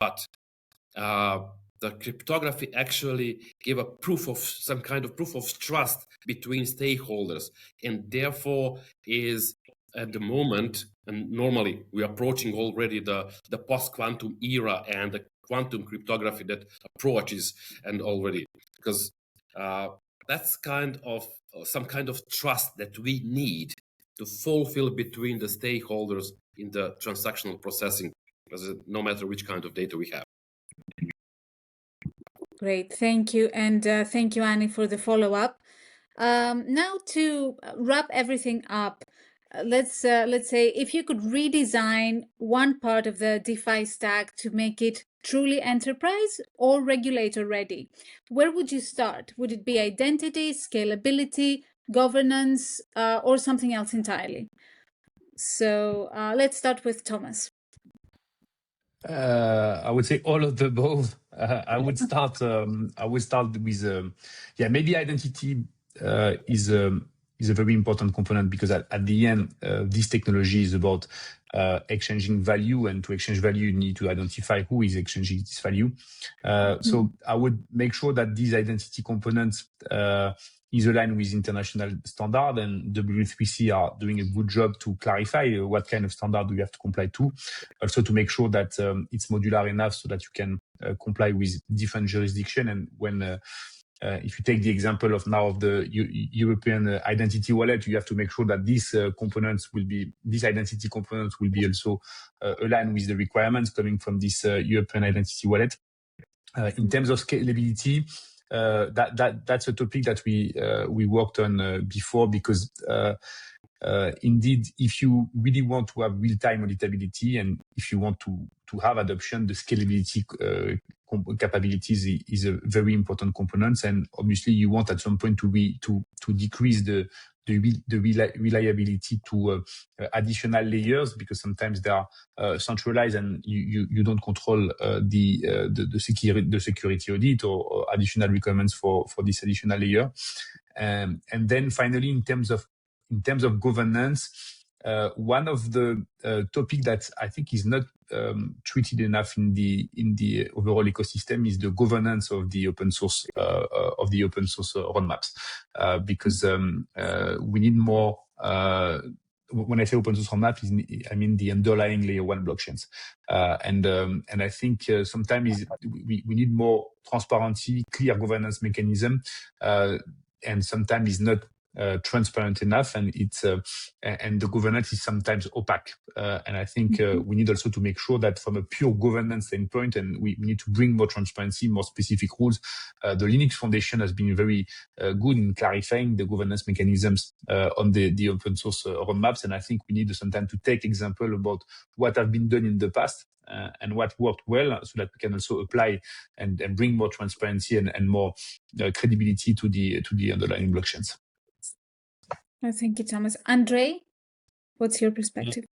but the cryptography actually gave a some kind of proof of trust between stakeholders, and therefore is at the moment, and normally we're approaching already the post-quantum era and the quantum cryptography that approaches, and already, because that's kind of some kind of trust that we need to fulfill between the stakeholders in the transactional processing, no matter which kind of data we have. Great, thank you. And thank you, Annie, for the follow-up. Now to wrap everything up, let's say if you could redesign one part of the DeFi stack to make it truly enterprise or regulator ready, where would you start? Would it be identity, scalability, governance, or something else entirely? So let's start with Thomas. I would say all of the above. I would start with maybe identity is a very important component, because at the end this technology is about exchanging value, and to exchange value you need to identify who is exchanging this value. So I would make sure that these identity components is aligned with international standard, and W3C are doing a good job to clarify what kind of standard do you have to comply to. Also to make sure that it's modular enough so that you can comply with different jurisdiction. And when if you take the example of the European identity wallet, you have to make sure that these identity components will be also aligned with the requirements coming from this European identity wallet. In terms of scalability, that's a topic that we worked on before, because indeed, if you really want to have real-time auditability, and if you want to have adoption, the scalability capabilities is a very important component. And obviously, you want at some point to decrease the reliability to additional layers, because sometimes they are centralized and you don't control the security audit or additional requirements for this additional layer. And then finally, in terms of governance, one of the topic that I think is not treated enough in the overall ecosystem is the governance of the open source roadmaps, because we need more. When I say open source roadmap, I mean the underlying layer 1 blockchains, and I think sometimes we need more transparency, clear governance mechanism, and sometimes it's not transparent enough, and and the governance is sometimes opaque. And I think we need also to make sure that from a pure governance standpoint, and we need to bring more transparency, more specific rules. The Linux Foundation has been very good in clarifying the governance mechanisms on the open source roadmaps, and I think we need sometimes to take example about what have been done in the past and what worked well, so that we can also apply and bring more transparency and more credibility to the underlying blockchains. Thank you, Thomas. Andre, what's your perspective?